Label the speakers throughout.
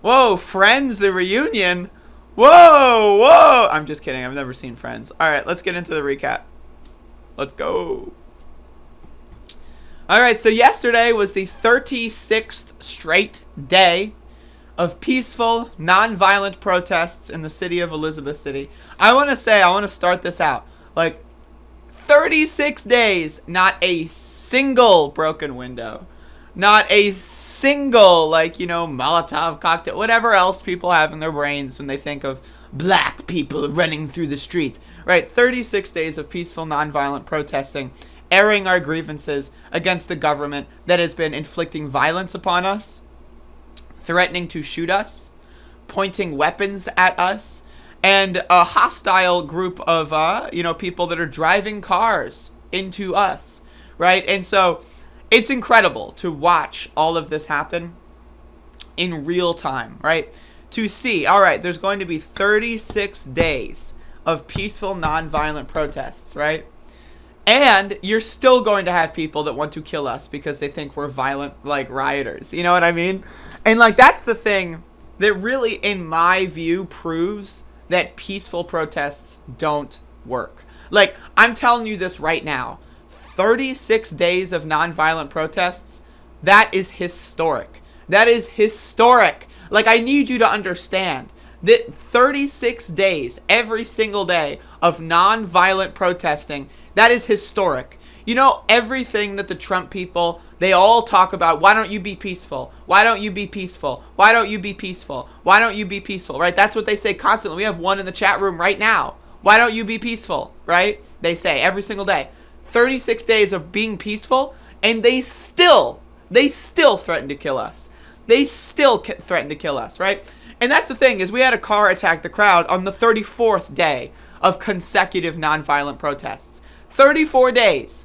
Speaker 1: Whoa, Friends, the reunion. Whoa, whoa. I'm just kidding. I've never seen Friends. All right, let's get into the recap. Let's go. All right, so yesterday was the 36th straight day of peaceful, non-violent protests in the city of Elizabeth City. I want to start this out. Like, 36 days, not a single broken window. Not a single, Molotov cocktail, whatever else people have in their brains when they think of black people running through the streets. Right, 36 days of peaceful, nonviolent protesting, airing our grievances against the government that has been inflicting violence upon us, threatening to shoot us, pointing weapons at us, and a hostile group of, people that are driving cars into us, right? And so it's incredible to watch all of this happen in real time, right? To see, all right, there's going to be 36 days of peaceful, nonviolent protests, right? And you're still going to have people that want to kill us because they think we're violent, rioters. You know what I mean? And, that's the thing that really, in my view, proves that peaceful protests don't work. I'm telling you this right now. 36 days of nonviolent protests, that is historic. That is historic. I need you to understand that 36 days, every single day, of nonviolent protesting, that is historic. You know, everything that the Trump people, they all talk about, why don't you be peaceful? Why don't you be peaceful? Why don't you be peaceful? Why don't you be peaceful? Right? That's what they say constantly. We have one in the chat room right now. Why don't you be peaceful? Right? They say every single day. 36 days of being peaceful, and they still threaten to kill us. They still threaten to kill us, right? And that's the thing, is we had a car attack the crowd on the 34th day of consecutive nonviolent protests. 34 days.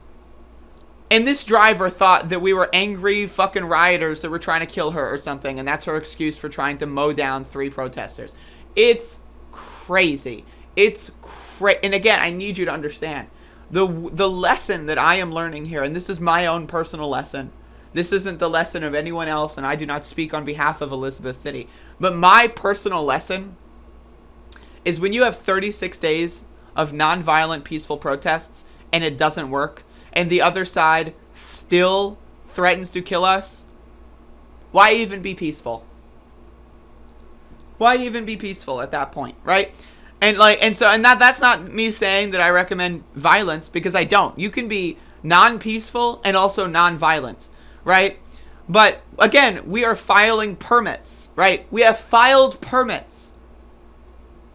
Speaker 1: And this driver thought that we were angry fucking rioters that were trying to kill her or something, and that's her excuse for trying to mow down 3 protesters. It's crazy. And again, I need you to understand. The lesson that I am learning here, and this is my own personal lesson. This isn't the lesson of anyone else, and I do not speak on behalf of Elizabeth City. But my personal lesson is when you have 36 days of nonviolent, peaceful protests, and it doesn't work, and the other side still threatens to kill us, why even be peaceful? Why even be peaceful at that point, right? And that's not me saying that I recommend violence, because I don't. You can be non-peaceful and also non-violent, right? But again, we are filing permits, right? We have filed permits,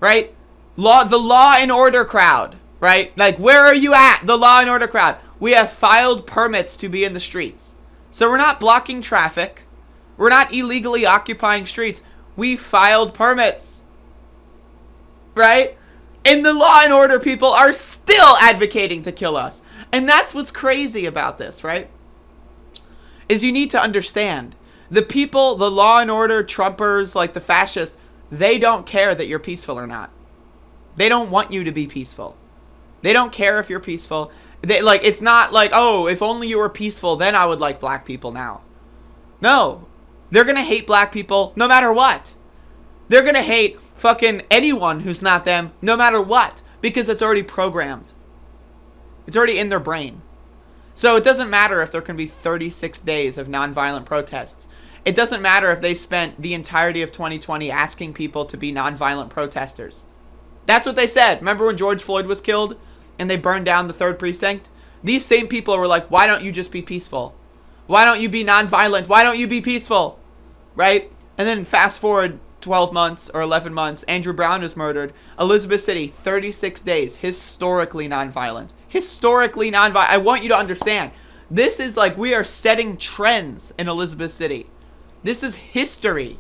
Speaker 1: right? The law and order crowd, right? Where are you at? The law and order crowd. We have filed permits to be in the streets. So we're not blocking traffic. We're not illegally occupying streets. We filed permits, right? And the law and order people are still advocating to kill us. And that's what's crazy about this, right? Is you need to understand. The people, the law and order Trumpers, the fascists, they don't care that you're peaceful or not. They don't want you to be peaceful. They don't care if you're peaceful. It's not oh, if only you were peaceful, then I would like black people now. No. They're going to hate black people no matter what. They're going to hate fucking anyone who's not them no matter what, because it's already programmed. It's already in their brain. So it doesn't matter if there can be 36 days of nonviolent protests. It doesn't matter if they spent the entirety of 2020 asking people to be nonviolent protesters. That's what they said. Remember when George Floyd was killed and they burned down the 3rd precinct? These same people were like, why don't you just be peaceful? Why don't you be nonviolent? Why don't you be peaceful? Right? And then fast forward 12 months or 11 months, Andrew Brown is murdered. Elizabeth City, 36 days, historically nonviolent. Historically nonviolent. I want you to understand. This is we are setting trends in Elizabeth City. This is history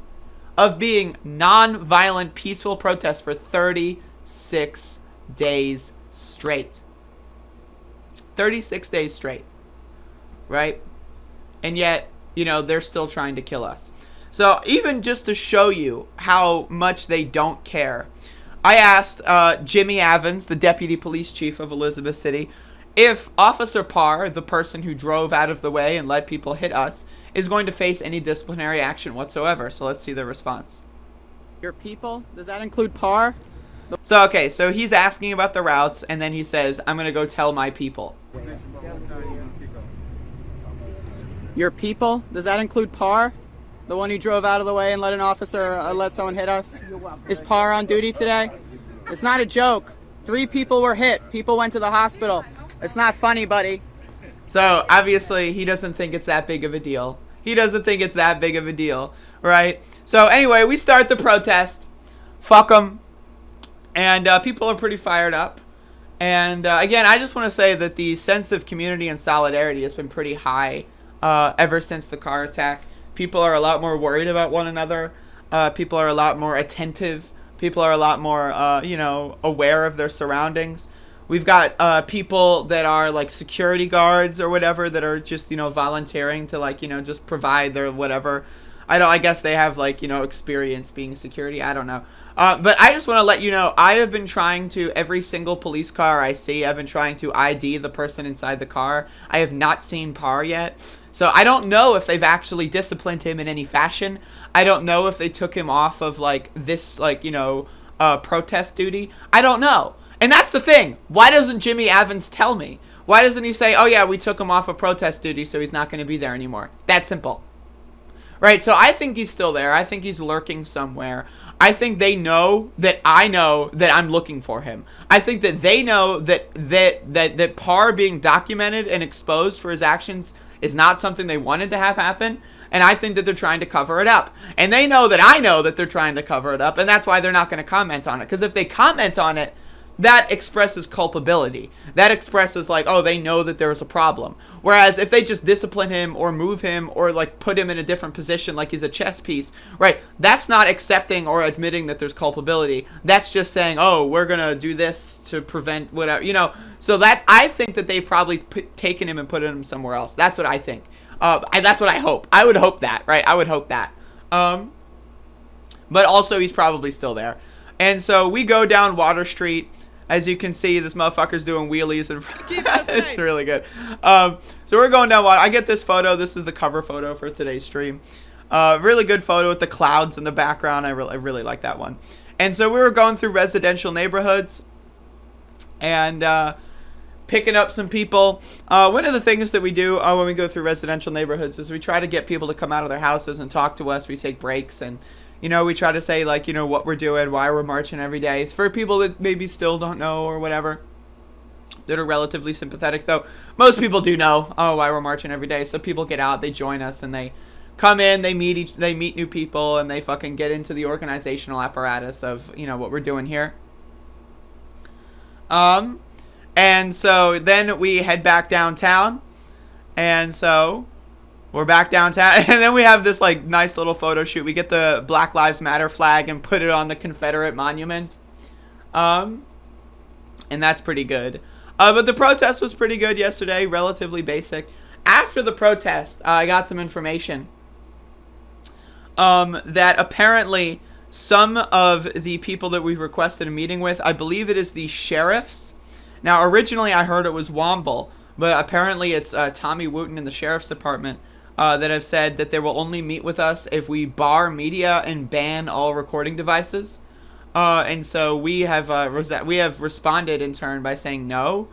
Speaker 1: of being nonviolent, peaceful protests for 36 days straight. 36 days straight. Right? And yet, they're still trying to kill us. So even just to show you how much they don't care, I asked Jimmy Evans, the deputy police chief of Elizabeth City, if Officer Parr, the person who drove out of the way and let people hit us, is going to face any disciplinary action whatsoever. So let's see the response.
Speaker 2: Your people? Does that include PAR?
Speaker 1: So, okay, so he's asking about the routes, and then he says, I'm going to go tell my people.
Speaker 2: Your people? Does that include PAR? The one who drove out of the way and let an officer let someone hit us? Is PAR on duty today? It's not a joke. 3 people were hit. People went to the hospital. It's not funny, buddy.
Speaker 1: So, obviously, he doesn't think it's that big of a deal. He doesn't think it's that big of a deal, right? So, anyway, we start the protest. Fuck them. And people are pretty fired up. And, again, I just want to say that the sense of community and solidarity has been pretty high ever since the car attack. People are a lot more worried about one another. People are a lot more attentive. People are a lot more, aware of their surroundings. We've got people that are like security guards or whatever that are just, volunteering to just provide their whatever. I guess they have experience being security. I don't know. But I just want to let you know, I have been trying to, every single police car I see, I've been trying to ID the person inside the car. I have not seen Parr yet. So I don't know if they've actually disciplined him in any fashion. I don't know if they took him off of this protest duty. I don't know. And that's the thing. Why doesn't Jimmy Evans tell me? Why doesn't he say, oh yeah, we took him off of protest duty, so he's not going to be there anymore? That simple. Right, so I think he's still there. I think he's lurking somewhere. I think they know that I know that I'm looking for him. I think that they know that Parr being documented and exposed for his actions is not something they wanted to have happen. And I think that they're trying to cover it up. And they know that I know that they're trying to cover it up. And that's why they're not going to comment on it. Because if they comment on it, that expresses culpability. That expresses they know that there's a problem. Whereas if they just discipline him or move him or put him in a different position like he's a chess piece, right? That's not accepting or admitting that there's culpability. That's just saying, oh, we're going to do this to prevent whatever, So that, I think that they've probably taken him and put him somewhere else. That's what I think. That's what I hope. I would hope that, right? I would hope that. But also he's probably still there. And so we go down Water Street. As you can see, this motherfucker's doing wheelies. And it's really good. So we're going down Water. I get this photo. This is the cover photo for today's stream. Really good photo with the clouds in the background. I really like that one. And so we were going through residential neighborhoods and picking up some people. One of the things that we do when we go through residential neighborhoods is we try to get people to come out of their houses and talk to us. We take breaks and we try to say what we're doing, why we're marching every day. It's for people that maybe still don't know or whatever, that are relatively sympathetic, though most people do know why we're marching every day. So people get out, they join us, and they come in, they meet new people, and they fucking get into the organizational apparatus of what we're doing here. And so then we head back downtown, and so we're back downtown, and then we have this nice little photo shoot. We get the Black Lives Matter flag and put it on the Confederate monument, and that's pretty good. But the protest was pretty good yesterday, relatively basic. After the protest, I got some information that apparently some of the people that we've requested a meeting with, I believe it is the sheriffs. Now, originally I heard it was Womble, but apparently it's Tommy Wooten in the sheriff's department that have said that they will only meet with us if we bar media and ban all recording devices. And so we have responded in turn by saying no,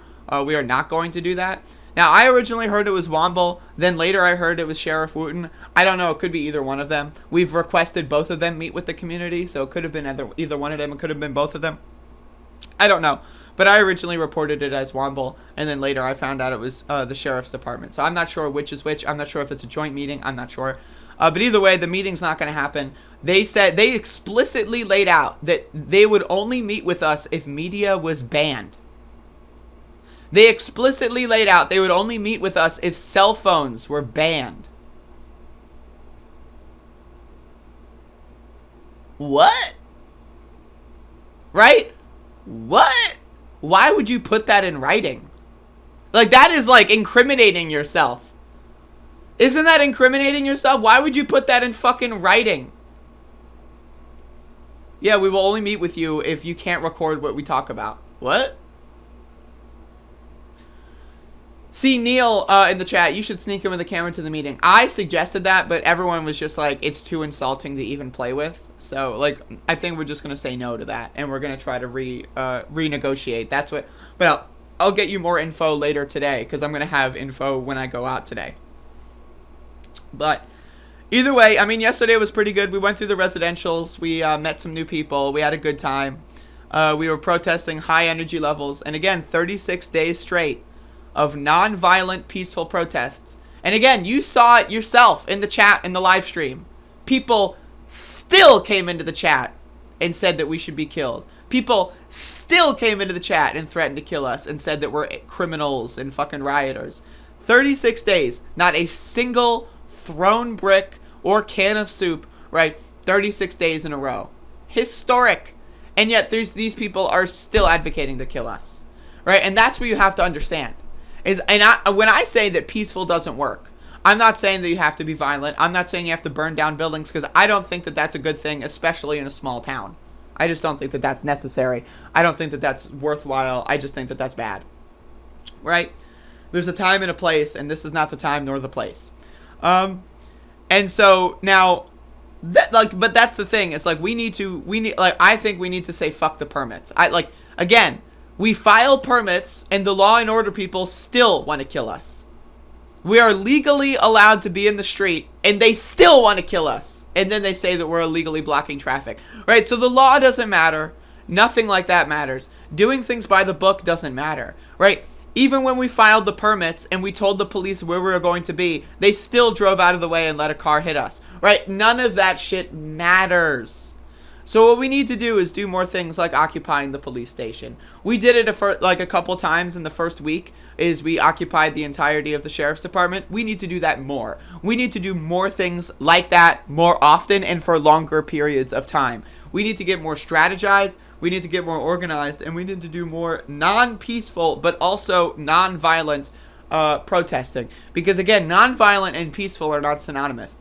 Speaker 1: we are not going to do that. Now, I originally heard it was Womble, then later I heard it was Sheriff Wooten. I don't know, it could be either one of them. We've requested both of them meet with the community, so it could have been either one of them, it could have been both of them. I don't know. But I originally reported it as Womble, and then later I found out it was the sheriff's department. So I'm not sure which is which. I'm not sure if it's a joint meeting. I'm not sure. But either way, the meeting's not going to happen. They explicitly laid out that they would only meet with us if media was banned. They explicitly laid out they would only meet with us if cell phones were banned. What? Right? What? Why would you put that in writing? That is incriminating yourself. Isn't that incriminating yourself? Why would you put that in fucking writing? Yeah, we will only meet with you if you can't record what we talk about. What? See, Neil in the chat, you should sneak him with the camera to the meeting. I suggested that, but everyone was just it's too insulting to even play with. So, like, I think we're just gonna say no to that, and we're gonna try to renegotiate. That's what. But I'll get you more info later today, because I'm gonna have info when I go out today. But either way, I mean, yesterday was pretty good. We went through the residentials. We met some new people. We had a good time. We were protesting high energy levels, and again, 36 days straight of non-violent, peaceful protests. And again, you saw it yourself in the chat, in the live stream. People still came into the chat and said that we should be killed. People still came into the chat and threatened to kill us and said that we're criminals and fucking rioters. 36 days, not a single thrown brick or can of soup, right? 36 days in a row. Historic. And yet these people are still advocating to kill us, right? And that's what you have to understand. When I say that peaceful doesn't work, I'm not saying that you have to be violent. I'm not saying you have to burn down buildings, because I don't think that that's a good thing, especially in a small town. I just don't think that that's necessary. I don't think that that's worthwhile. I just think that that's bad, right? There's a time and a place, and this is not the time nor the place. And so now, but that's the thing. It's like I think we need to say fuck the permits. Again, we file permits, and the law and order people still want to kill us. We are legally allowed to be in the street, and they still want to kill us. And then they say that we're illegally blocking traffic. Right? So the law doesn't matter. Nothing like that matters. Doing things by the book doesn't matter. Right? Even when we filed the permits and we told the police where we were going to be, they still drove out of the way and let a car hit us. Right? None of that shit matters. So what we need to do is do more things like occupying the police station. We did it a couple times in the first week. Is we occupied the entirety of the sheriff's department. We need to do that more. We need to do more things like that more often and for longer periods of time. We need to get more strategized. We need to get more organized, and we need to do more non-peaceful but also non-violent protesting. Because again, non-violent and peaceful are not synonymous.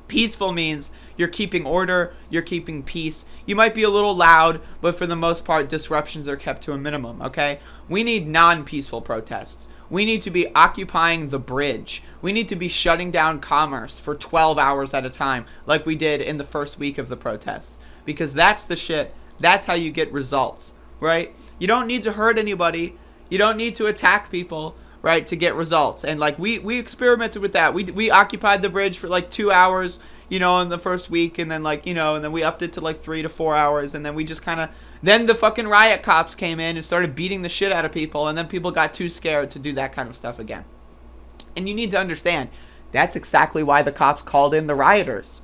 Speaker 1: Peaceful means you're keeping order, you're keeping peace. You might be a little loud, but for the most part, disruptions are kept to a minimum, okay? We need non-peaceful protests. We need to be occupying the bridge. We need to be shutting down commerce for 12 hours at a time, like we did in the first week of the protests. Because that's the shit. That's how you get results, right? You don't need to hurt anybody. You don't need to attack people, right, to get results. And like we experimented with that. We occupied the bridge for like 2 hours, in the first week, and then and then we upped it to like 3 to 4 hours, and then we just then the fucking riot cops came in and started beating the shit out of people, and then people got too scared to do that kind of stuff again. And you need to understand, that's exactly why the cops called in the rioters.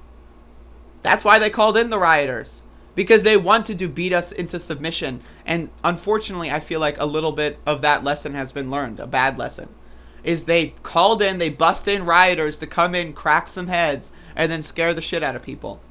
Speaker 1: That's why they called in the rioters. Because they wanted to beat us into submission. And unfortunately, I feel like a little bit of that lesson has been learned. A bad lesson. Is they called in, they bust in rioters to come in, crack some heads, and then scare the shit out of people.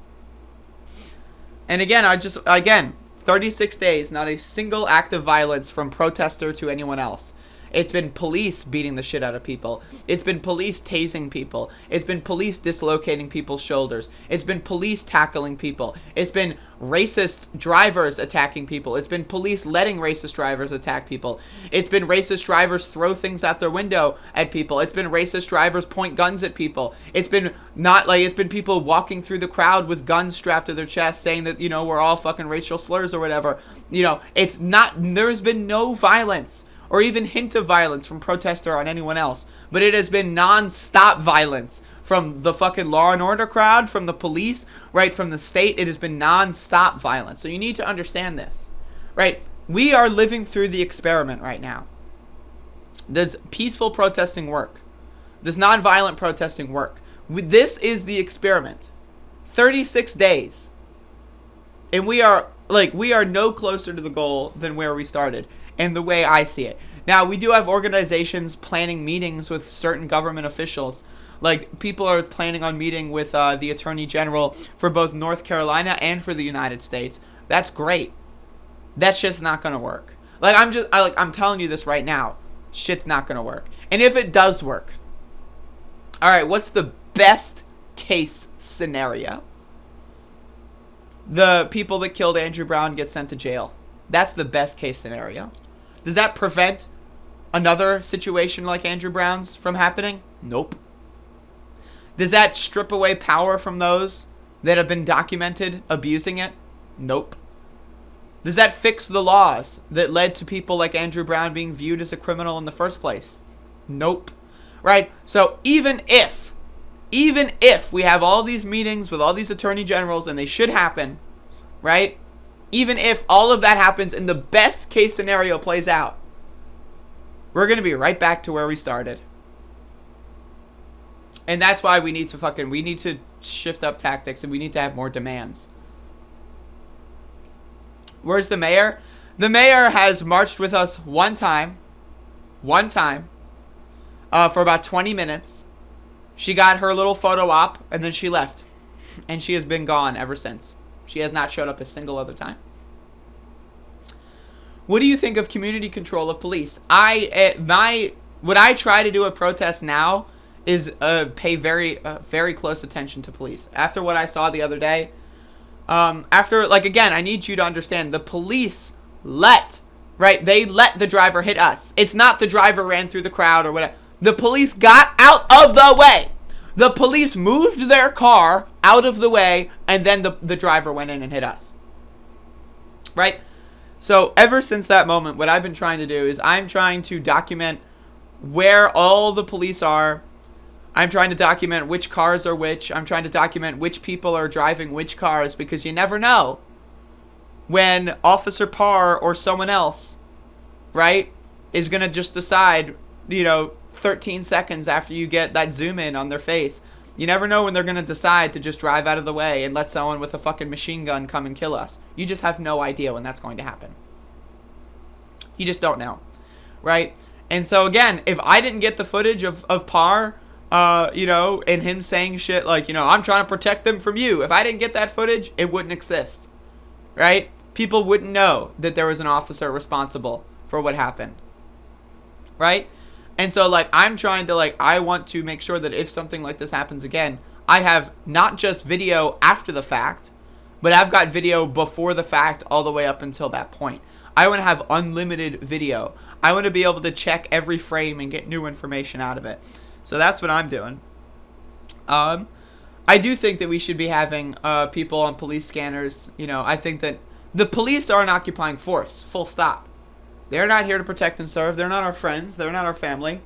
Speaker 1: And again, 36 days, not a single act of violence from protester to anyone else. It's been police beating the shit out of people. It's been police tasing people. It's been police dislocating people's shoulders. It's been police tackling people. It's been racist drivers attacking people. It's been police letting racist drivers attack people. It's been racist drivers throw things out their window at people. It's been racist drivers point guns at people. It's been people walking through the crowd with guns strapped to their chest saying that, we're all fucking racial slurs or whatever. There's been no violence or even hint of violence from protester on anyone else. But it has been non-stop violence from the fucking law and order crowd, from the police, right, from the state. It has been non-stop violence. So you need to understand this, right? We are living through the experiment right now. Does peaceful protesting work? Does non-violent protesting work? This is the experiment. 36 days. And we are no closer to the goal than where we started. And the way I see it. Now, we do have organizations planning meetings with certain government officials. Like, people are planning on meeting with the Attorney General for both North Carolina and for the United States. That's great. That shit's not gonna work. I'm telling you this right now. Shit's not gonna work. And if it does work, alright, what's the best case scenario? The people that killed Andrew Brown get sent to jail. That's the best case scenario. Does that prevent another situation like Andrew Brown's from happening? Nope. Does that strip away power from those? that have been documented abusing it? Nope. Does that fix the laws that led to people like Andrew Brown being viewed as a criminal in the first place? Nope. Right? So even if we have all these meetings with all these attorney generals, and they should happen, right? Even if all of that happens and the best case scenario plays out, we're going to be right back to where we started. And that's why we need to shift up tactics, and we need to have more demands. Where's the mayor? The mayor has marched with us one time, for about 20 minutes. She got her little photo op, and then she left. And she has been gone ever since. She has not showed up a single other time. What do you think of community control of police? What I try to do at protests now is pay very close attention to police. After what I saw the other day, again, I need you to understand, the police they let the driver hit us. It's not the driver ran through the crowd or whatever. The police got out of the way. The police moved their car out of the way, and then the driver went in and hit us. Right? So ever since that moment, what I've been trying to do is I'm trying to document where all the police are. I'm trying to document which cars are which. I'm trying to document which people are driving which cars, because you never know when Officer Parr or someone else, right, is going to just decide, 13 seconds after you get that zoom in on their face. You never know when they're going to decide to just drive out of the way and let someone with a fucking machine gun come and kill us. You just have no idea when that's going to happen. You just don't know, right? And so again, if I didn't get the footage of Parr, and him saying shit like, I'm trying to protect them from you. If I didn't get that footage, it wouldn't exist, right? People wouldn't know that there was an officer responsible for what happened, right? And so, I'm trying to, I want to make sure that if something like this happens again, I have not just video after the fact, but I've got video before the fact all the way up until that point. I want to have unlimited video. I want to be able to check every frame and get new information out of it. So that's what I'm doing. I do think that we should be having people on police scanners. I think that the police are an occupying force, full stop. They're not here to protect and serve. They're not our friends. They're not our family.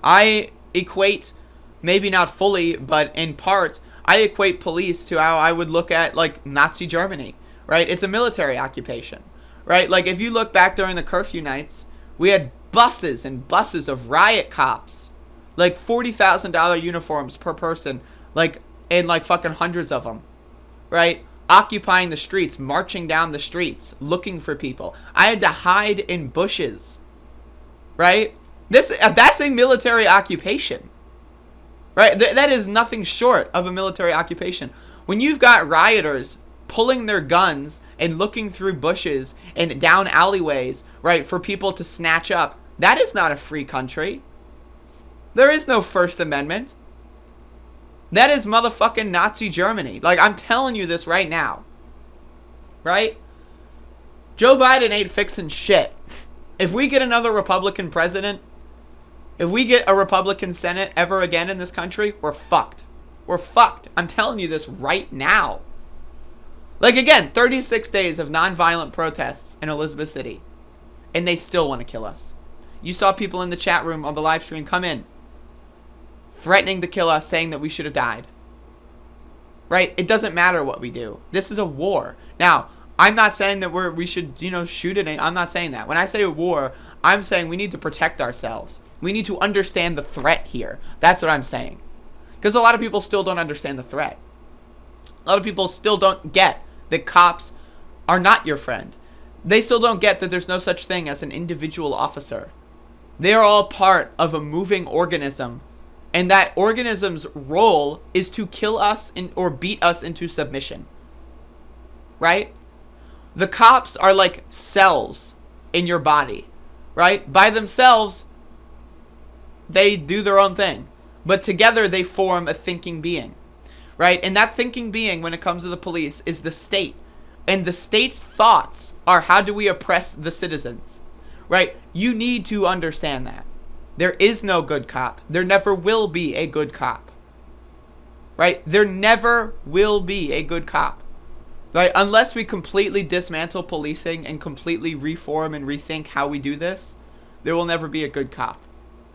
Speaker 1: I equate, maybe not fully, but in part, I equate police to how I would look at, Nazi Germany, right? It's a military occupation, right? If you look back during the curfew nights, we had buses and buses of riot cops, $40,000 uniforms per person, and fucking hundreds of them, right? Occupying the streets, marching down the streets, looking for people. I had to hide in bushes, right? That's a military occupation, right? That is nothing short of a military occupation. When you've got rioters pulling their guns and looking through bushes and down alleyways, right, for people to snatch up, that is not a free country. There is no First Amendment. That is motherfucking Nazi Germany. I'm telling you this right now. Right? Joe Biden ain't fixing shit. If we get another Republican president, if we get a Republican Senate ever again in this country, we're fucked. We're fucked. I'm telling you this right now. Again, 36 days of nonviolent protests in Elizabeth City, and they still want to kill us. You saw people in the chat room on the live stream come in, threatening to kill us, saying that we should have died. Right? It doesn't matter what we do. This is a war. Now, I'm not saying that we should, shoot it. I'm not saying that. When I say a war, I'm saying we need to protect ourselves. We need to understand the threat here. That's what I'm saying. Because a lot of people still don't understand the threat. A lot of people still don't get that cops are not your friend. They still don't get that there's no such thing as an individual officer. They are all part of a moving organism. And that organism's role is to kill us or beat us into submission. Right? The cops are like cells in your body. Right? By themselves, they do their own thing. But together they form a thinking being. Right? And that thinking being, when it comes to the police, is the state. And the state's thoughts are, how do we oppress the citizens? Right? You need to understand that. There is no good cop. There never will be a good cop. right? There never will be a good cop, right? Unless we completely dismantle policing and completely reform and rethink how we do this, there will never be a good cop.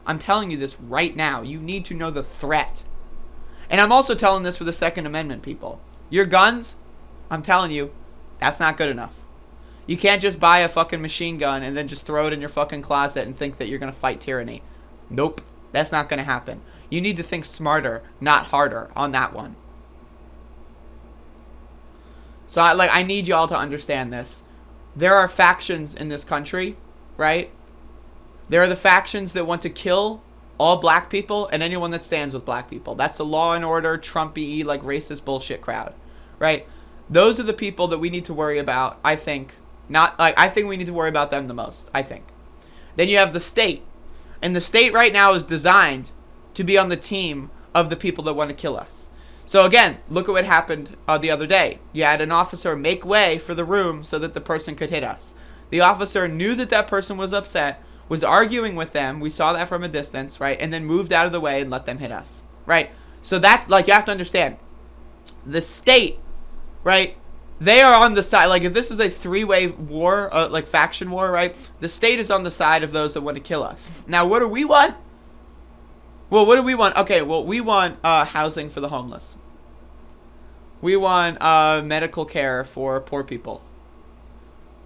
Speaker 1: I'm telling you this right now. You need to know the threat. And I'm also telling this for the Second Amendment people. Your guns, I'm telling you, that's not good enough. You can't just buy a fucking machine gun and then just throw it in your fucking closet and think that you're going to fight tyranny. Nope. That's not going to happen. You need to think smarter, not harder on that one. So I need y'all to understand this. There are factions in this country, right? There are the factions that want to kill all black people and anyone that stands with black people. That's the law and order, Trumpy, like racist bullshit crowd, right? Those are the people that we need to worry about, I think. I think we need to worry about them the most, I think. Then you have the state. And the state right now is designed to be on the team of the people that want to kill us. So again, look at what happened the other day. You had an officer make way for the room so that the person could hit us. The officer knew that that person was upset, was arguing with them. We saw that from a distance, right? And then moved out of the way and let them hit us, right? So that's, like, you have to understand. The state, right? They are on the side, like, if this is a three-way war, like faction war, right? The state is on the side of those that want to kill us. Now, what do we want? Well, what do we want? Okay, well, we want housing for the homeless. We want medical care for poor people.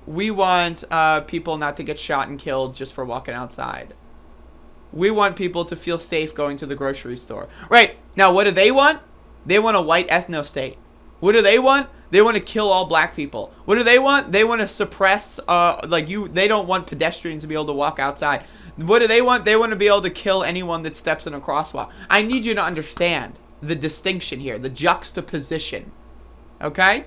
Speaker 1: We want people not to get shot and killed just for walking outside. We want people to feel safe going to the grocery store. Right, now what do they want? They want a white ethno state. What do they want? They want to kill all black people. What do they want? They want to suppress, they don't want pedestrians to be able to walk outside. What do they want? They want to be able to kill anyone that steps in a crosswalk. I need you to understand the distinction here, the juxtaposition. Okay?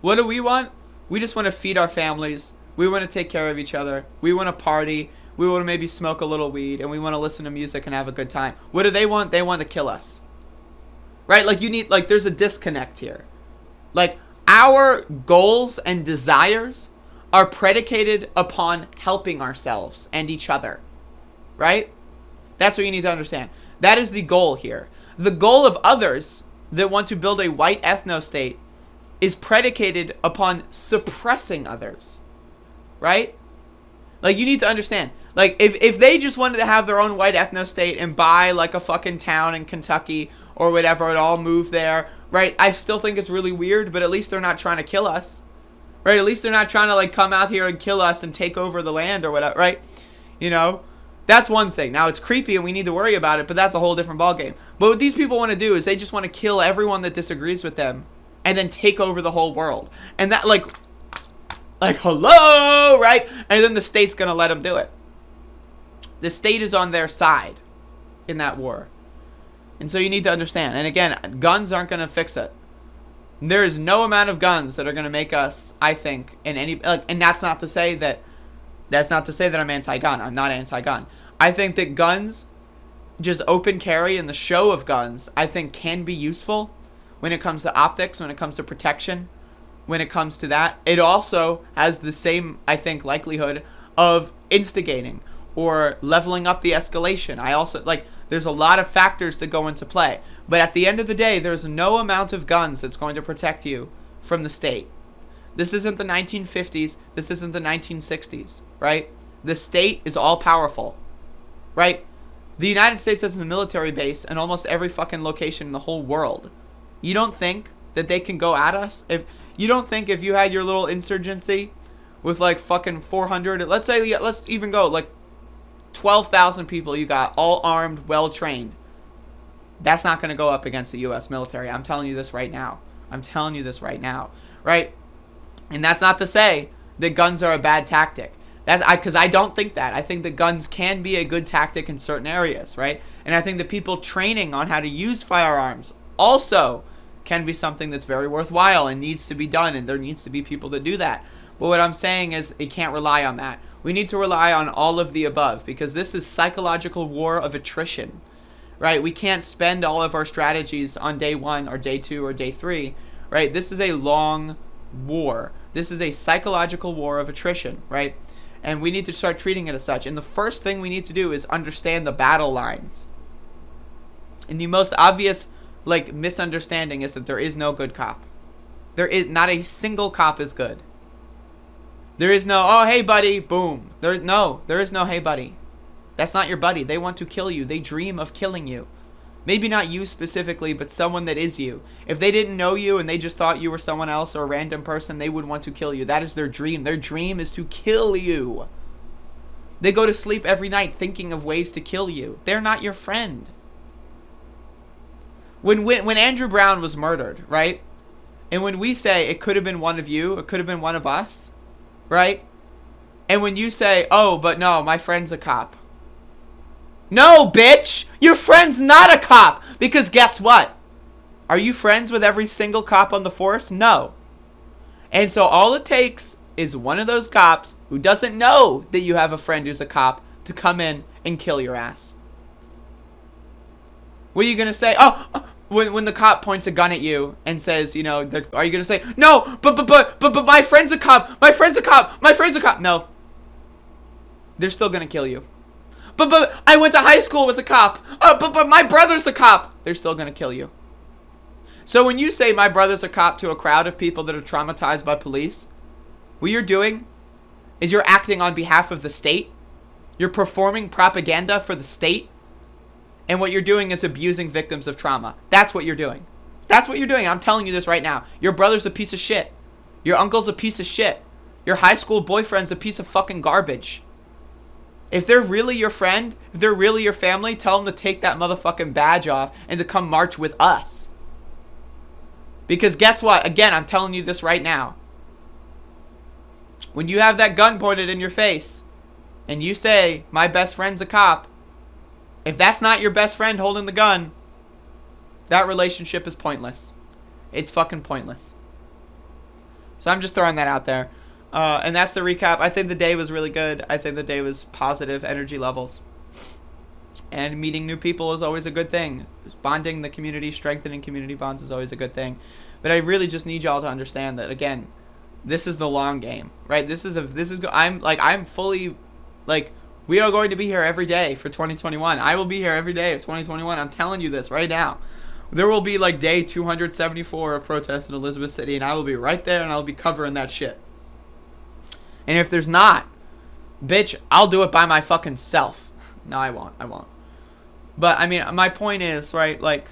Speaker 1: What do we want? We just want to feed our families. We want to take care of each other. We want to party. We want to maybe smoke a little weed. And we want to listen to music and have a good time. What do they want? They want to kill us. Right? Like, there's a disconnect here. Like, our goals and desires are predicated upon helping ourselves and each other. Right? That's what you need to understand. That is the goal here. The goal of others that want to build a white ethno state is predicated upon suppressing others. Right? Like, you need to understand. Like, if they just wanted to have their own white ethno state and buy, like, a fucking town in Kentucky or whatever and all move there, right? I still think it's really weird, but at least they're not trying to kill us. Right? At least they're not trying to, like, come out here and kill us and take over the land or whatever, right? You know? That's one thing. Now, it's creepy and we need to worry about it, but that's a whole different ballgame. But what these people want to do is they just want to kill everyone that disagrees with them and then take over the whole world. And that, like, hello, right? And then the state's going to let them do it. The state is on their side in that war. And so you need to understand. And again, guns aren't going to fix it. There is no amount of guns that are going to make us, I think, in any, like, and that's not to say that I'm anti-gun. I'm not anti-gun. I think that guns, just open carry and the show of guns, I think can be useful when it comes to optics, when it comes to protection, when it comes to that. It also has the same, I think, likelihood of instigating or leveling up the escalation. I also, like, there's a lot of factors that go into play. But at the end of the day, there's no amount of guns that's going to protect you from the state. This isn't the 1950s. This isn't the 1960s, right? The state is all powerful, right? The United States has a military base in almost every fucking location in the whole world. You don't think that they can go at us? If you don't think if you had your little insurgency with like fucking 400, let's say, let's even go like 12,000 people you got, all armed, well-trained. That's not going to go up against the U.S. military. I'm telling you this right now. I'm telling you this right now, right? And that's not to say that guns are a bad tactic. Because I don't think that. I think that guns can be a good tactic in certain areas, right? And I think that people training on how to use firearms also can be something that's very worthwhile and needs to be done, and there needs to be people that do that. But what I'm saying is it can't rely on that. We need to rely on all of the above, because this is psychological war of attrition, right? We can't spend all of our strategies on day 1 or day 2 or day 3, right? This is a long war. This is a psychological war of attrition, right? And we need to start treating it as such. And the first thing we need to do is understand the battle lines. And the most obvious like misunderstanding is that there is no good cop. There is not a single cop is good. There is no, oh hey buddy, boom. There is no hey buddy. That's not your buddy. They want to kill you. They dream of killing you. Maybe not you specifically, but someone that is you. If they didn't know you and they just thought you were someone else or a random person, they would want to kill you. That is their dream. Their dream is to kill you. They go to sleep every night thinking of ways to kill you. They're not your friend. When Andrew Brown was murdered, right? And when we say it could have been one of you, it could have been one of us, right? And when you say, oh, but no, my friend's a cop. No, bitch! Your friend's not a cop! Because guess what? Are you friends with every single cop on the force? No. And so all it takes is one of those cops who doesn't know that you have a friend who's a cop to come in and kill your ass. What are you going to say? Oh, when the cop points a gun at you and says, you know, are you going to say, no, but my friend's a cop, my friend's a cop, my friend's a cop? No. They're still going to kill you. But I went to high school with a cop. But my brother's a cop. They're still going to kill you. So when you say my brother's a cop to a crowd of people that are traumatized by police, what you're doing is you're acting on behalf of the state. You're performing propaganda for the state. And what you're doing is abusing victims of trauma. That's what you're doing. That's what you're doing. I'm telling you this right now. Your brother's a piece of shit. Your uncle's a piece of shit. Your high school boyfriend's a piece of fucking garbage. If they're really your friend, if they're really your family, tell them to take that motherfucking badge off and to come march with us. Because guess what? Again, I'm telling you this right now. When you have that gun pointed in your face and you say, my best friend's a cop, if that's not your best friend holding the gun, that relationship is pointless. It's fucking pointless. So I'm just throwing that out there. And that's the recap. I think the day was really good. I think the day was positive energy levels. And meeting new people is always a good thing. Bonding the community, strengthening community bonds is always a good thing. But I really just need y'all to understand that, again, this is the long game, right? I'm fully, like, we are going to be here every day for 2021. I will be here every day of 2021. I'm telling you this right now. There will be, like, day 274 of protests in Elizabeth City, and I will be right there, and I'll be covering that shit. And if there's not, bitch, I'll do it by my fucking self. No, I won't. But, I mean, my point is, right, like,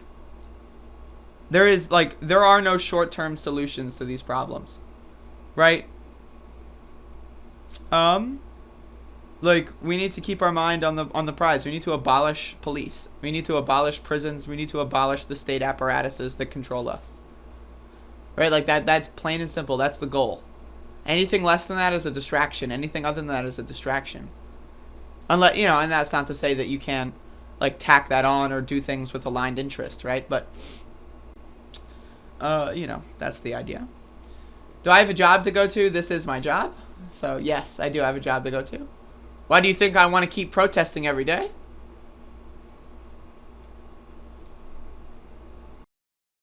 Speaker 1: there are no short-term solutions to these problems. Right? Like, we need to keep our mind on the prize. We need to abolish police. We need to abolish prisons. We need to abolish the state apparatuses that control us. Right? Like, that's plain and simple. That's the goal. Anything less than that is a distraction. Anything other than that is a distraction. Unless, you know, and that's not to say that you can't, like, tack that on or do things with aligned interest, right? But, you know, that's the idea. Do I have a job to go to? This is my job. So, yes, I do have a job to go to. Why do you think I want to keep protesting every day?